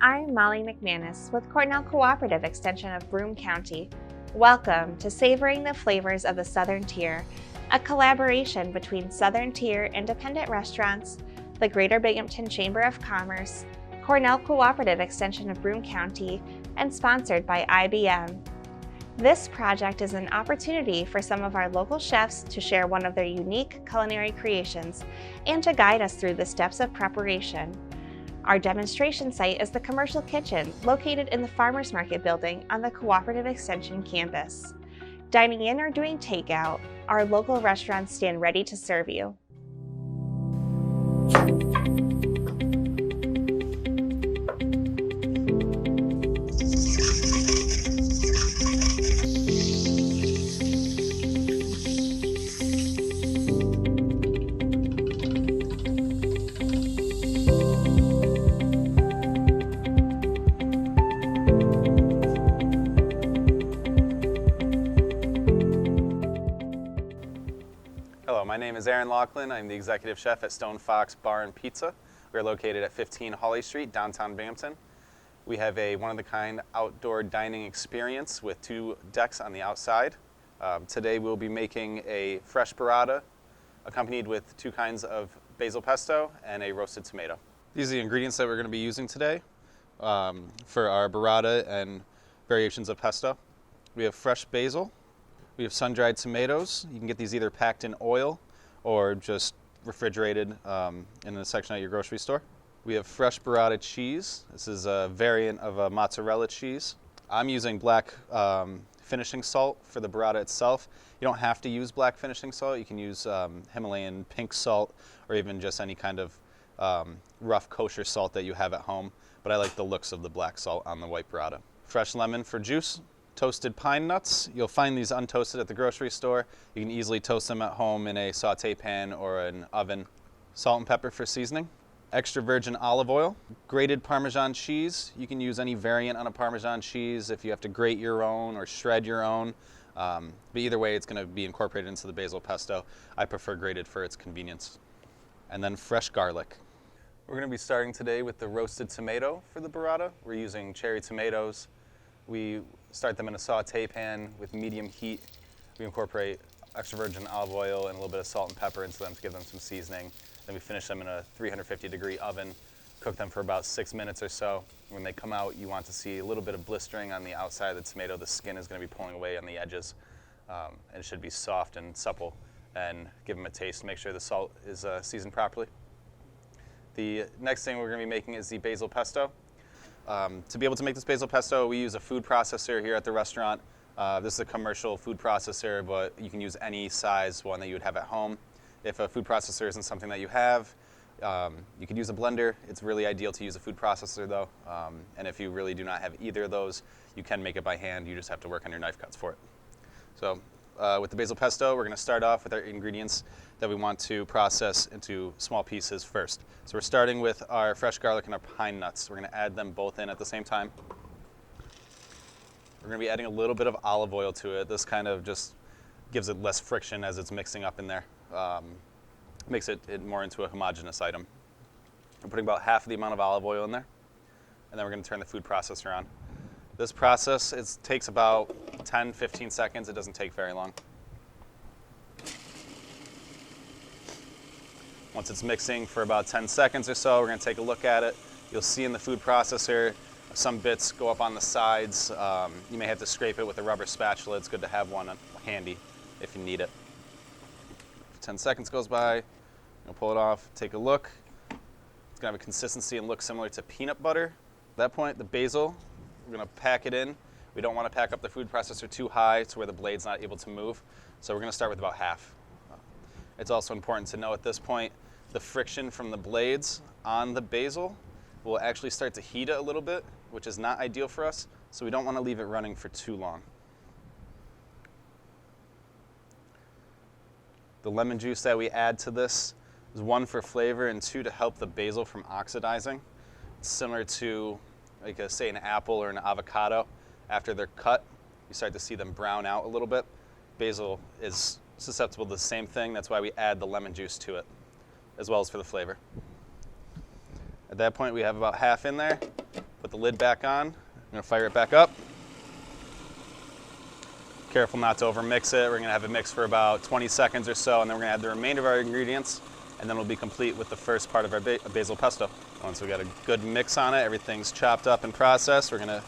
I'm Molly McManus with Cornell Cooperative Extension of Broome County. Welcome to Savoring the Flavors of the Southern Tier, a collaboration between Southern Tier independent restaurants, the Greater Binghamton Chamber of Commerce, Cornell Cooperative Extension of Broome County, and sponsored by IBM. This project is an opportunity for some of our local chefs to share one of their unique culinary creations and to guide us through the steps of preparation. Our demonstration site is the Commercial Kitchen, located in the Farmers Market building on the Cooperative Extension campus. Dining in or doing takeout, our local restaurants stand ready to serve you. Hello, my name is Laughlin. I'm the executive chef at Stone Fox Bar and Pizza. We're located at 15 Hawley Street, downtown Binghamton. We have a one-of-a-kind outdoor dining experience with 2 decks on the outside. Today we'll be making a fresh burrata accompanied with 2 kinds of basil pesto and a roasted tomato. These are the ingredients that we're going to be using today for our burrata and variations of pesto. We have fresh basil. We have sun-dried tomatoes. You can get these either packed in oil or just refrigerated in the section at your grocery store. We have fresh burrata cheese. This is a variant of a mozzarella cheese. I'm using black finishing salt for the burrata itself. You don't have to use black finishing salt. You can use Himalayan pink salt or even just any kind of rough kosher salt that you have at home. But I like the looks of the black salt on the white burrata. Fresh lemon for juice. Toasted pine nuts. You'll find these untoasted at the grocery store. You can easily toast them at home in a saute pan or an oven. Salt and pepper for seasoning. Extra virgin olive oil. Grated Parmesan cheese. You can use any variant on a Parmesan cheese if you have to grate your own or shred your own. But either way, it's going to be incorporated into the basil pesto. I prefer grated for its convenience. And then fresh garlic. We're going to be starting today with the roasted tomato for the burrata. We're using cherry tomatoes. We start them in a saute pan with medium heat. We incorporate extra virgin olive oil and a little bit of salt and pepper into them to give them some seasoning. Then we finish them in a 350-degree oven, cook them for about 6 minutes or so. When they come out, you want to see a little bit of blistering on the outside of the tomato. The skin is going to be pulling away on the edges, and it should be soft and supple. And give them a taste. Make sure the salt is seasoned properly. The next thing we're going to be making is the basil pesto. To be able to make this basil pesto, we use a food processor here at the restaurant. This is a commercial food processor, but you can use any size one that you would have at home. If a food processor isn't something that you have, you could use a blender. It's really ideal to use a food processor though. And if you really do not have either of those, you can make it by hand. You just have to work on your knife cuts for it. So with the basil pesto, we're going to start off with our ingredients that we want to process into small pieces first. So we're starting with our fresh garlic and our pine nuts. We're going to add them both in at the same time. We're going to be adding a little bit of olive oil to it. This kind of just gives it less friction as it's mixing up in there. Makes it more into a homogeneous item. We're putting about half of the amount of olive oil in there, and then we're going to turn the food processor on. This process takes about 10-15 seconds. It doesn't take very long. Once it's mixing for about 10 seconds or so, we're going to take a look at it. You'll see in the food processor some bits go up on the sides. You may have to scrape it with a rubber spatula. It's good to have one handy if you need it. 10 seconds goes by, you'll pull it off, take a look. It's going to have a consistency and look similar to peanut butter. At that point, the basil, we're going to pack it in. We don't want to pack up the food processor too high to where the blade's not able to move. So we're going to start with about half. It's also important to know at this point, the friction from the blades on the basil will actually start to heat it a little bit, which is not ideal for us. So we don't want to leave it running for too long. The lemon juice that we add to this is 1 for flavor and 2 to help the basil from oxidizing. It's similar to, like say, an apple or an avocado. After they're cut, you start to see them brown out a little bit. Basil is susceptible to the same thing. That's why we add the lemon juice to it, as well as for the flavor. At that point, we have about half in there. Put the lid back on. I'm gonna fire it back up. Careful not to overmix it. We're gonna have it mix for about 20 seconds or so, and then we're gonna add the remainder of our ingredients, and then we'll be complete with the first part of our basil pesto. Once we got a good mix on it, everything's chopped up and processed, we're gonna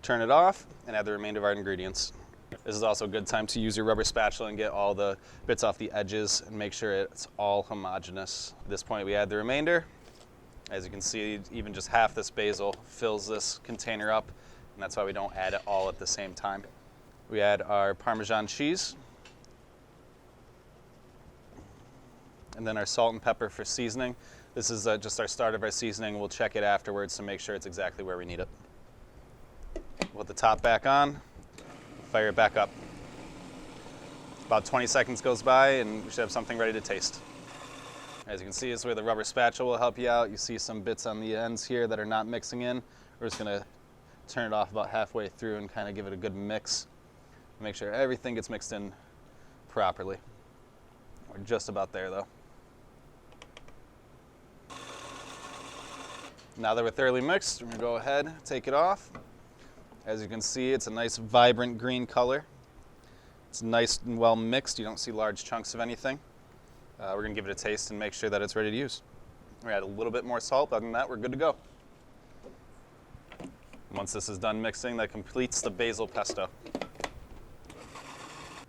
turn it off and add the remainder of our ingredients. This is also a good time to use your rubber spatula and get all the bits off the edges and make sure it's all homogeneous. At this point, we add the remainder. As you can see, even just half this basil fills this container up, and that's why we don't add it all at the same time. We add our Parmesan cheese, and then our salt and pepper for seasoning. This is just our start of our seasoning. We'll check it afterwards to make sure it's exactly where we need it. We'll put the top back on, fire it back up. About 20 seconds goes by and we should have something ready to taste. As you can see, this is where the rubber spatula will help you out. You see some bits on the ends here that are not mixing in. We're just gonna turn it off about halfway through and kind of give it a good mix. Make sure everything gets mixed in properly. We're just about there though. Now that we're thoroughly mixed, we're gonna go ahead, take it off. As you can see, it's a nice vibrant green color. It's nice and well mixed. You don't see large chunks of anything. We're gonna give it a taste and make sure that it's ready to use. We add a little bit more salt. Other than that, we're good to go. Once this is done mixing, that completes the basil pesto.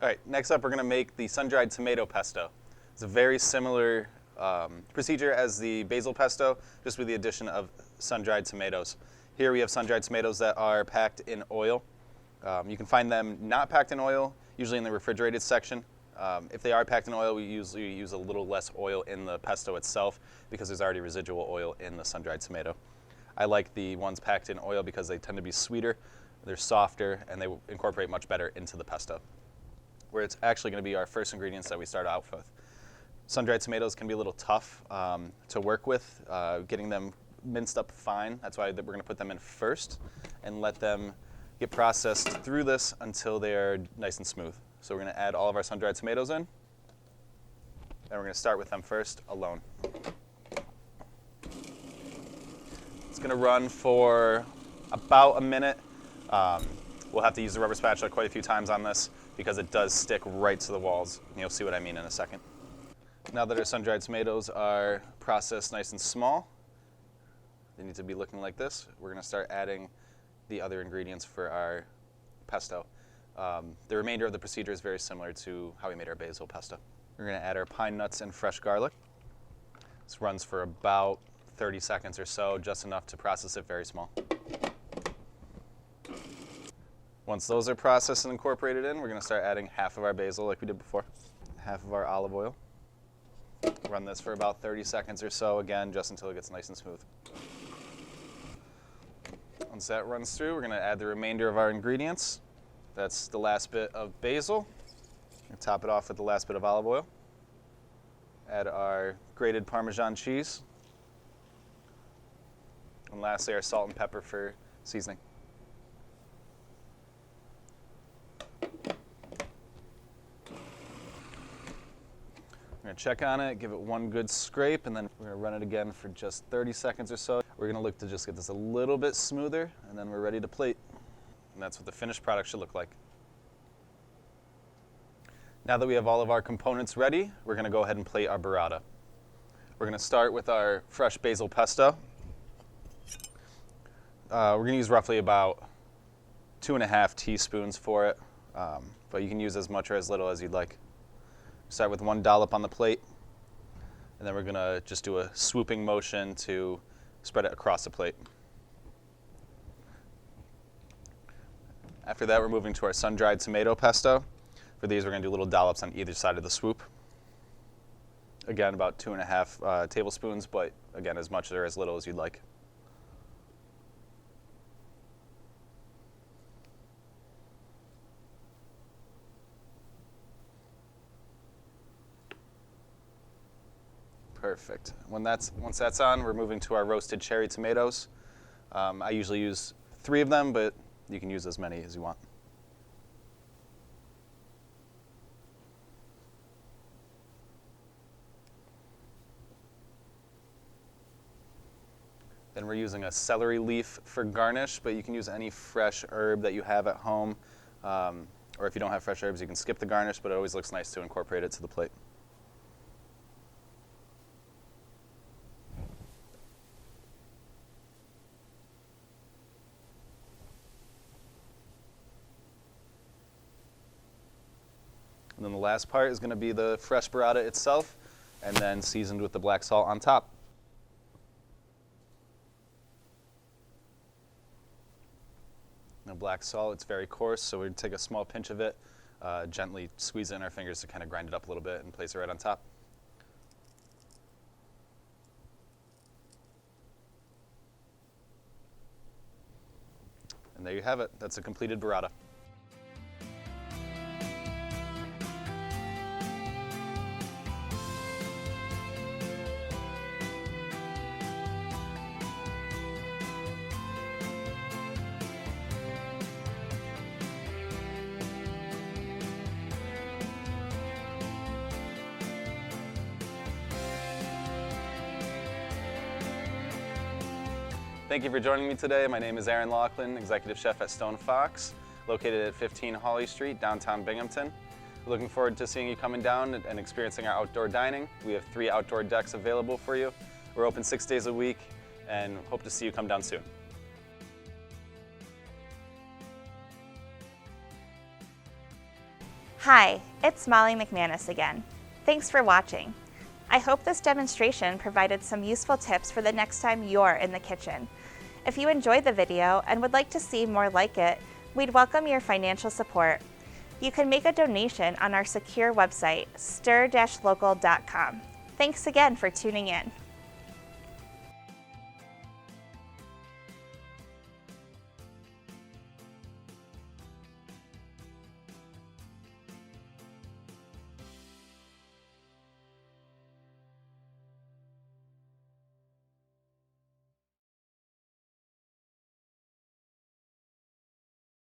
All right, next up we're gonna make the sun-dried tomato pesto. It's a very similar procedure as the basil pesto, just with the addition of sun-dried tomatoes. Here we have sun-dried tomatoes that are packed in oil. You can find them not packed in oil, usually in the refrigerated section. If they are packed in oil, we usually use a little less oil in the pesto itself because there's already residual oil in the sun-dried tomato. I like the ones packed in oil because they tend to be sweeter, they're softer, and they incorporate much better into the pesto. Where it's actually going to be our first ingredients that we start out with. Sun-dried tomatoes can be a little tough to work with, getting them minced up fine. That's why we're going to put them in first and let them get processed through this until they are nice and smooth. So we're going to add all of our sun-dried tomatoes in, and we're going to start with them first alone. It's going to run for about a minute. We'll have to use the rubber spatula quite a few times on this because it does stick right to the walls. You'll see what I mean in a second. Now that our sun-dried tomatoes are processed nice and small, they need to be looking like this. We're going to start adding the other ingredients for our pesto. The remainder of the procedure is very similar to how we made our basil pesto. We're going to add our pine nuts and fresh garlic. This runs for about 30 seconds or so, just enough to process it very small. Once those are processed and incorporated in, we're going to start adding half of our basil like we did before, half of our olive oil. Run this for about 30 seconds or so, again, just until it gets nice and smooth. Once that runs through, we're going to add the remainder of our ingredients. That's the last bit of basil. Top it off with the last bit of olive oil. Add our grated Parmesan cheese. And lastly, our salt and pepper for seasoning. We're going to check on it, give it one good scrape, and then we're going to run it again for just 30 seconds or so. We're going to look to just get this a little bit smoother, and then we're ready to plate. And that's what the finished product should look like. Now that we have all of our components ready, we're going to go ahead and plate our burrata. We're going to start with our fresh basil pesto. We're going to use roughly about 2.5 teaspoons for it, but you can use as much or as little as you'd like. Start with 1 dollop on the plate, and then we're going to just do a swooping motion to spread it across the plate. After that, we're moving to our sun-dried tomato pesto. For these, we're going to do little dollops on either side of the swoop. Again, about 2.5 tablespoons, but again, as much or as little as you'd like. Perfect. Once that's on, we're moving to our roasted cherry tomatoes. I usually use 3 of them, but you can use as many as you want. Then we're using a celery leaf for garnish, but you can use any fresh herb that you have at home. Or if you don't have fresh herbs, you can skip the garnish, but it always looks nice to incorporate it to the plate. And then the last part is going to be the fresh burrata itself, and then seasoned with the black salt on top. Now black salt, it's very coarse, so we'd take a small pinch of it, gently squeeze it in our fingers to kind of grind it up a little bit and place it right on top. And there you have it. That's a completed burrata. Thank you for joining me today. My name is Aaron Laughlin, Executive Chef at Stone Fox, located at 15 Holly Street, downtown Binghamton. Looking forward to seeing you coming down and experiencing our outdoor dining. We have 3 outdoor decks available for you. We're open 6 days a week and hope to see you come down soon. Hi, it's Molly McManus again. Thanks for watching. I hope this demonstration provided some useful tips for the next time you're in the kitchen. If you enjoyed the video and would like to see more like it, we'd welcome your financial support. You can make a donation on our secure website, stir-local.com. Thanks again for tuning in.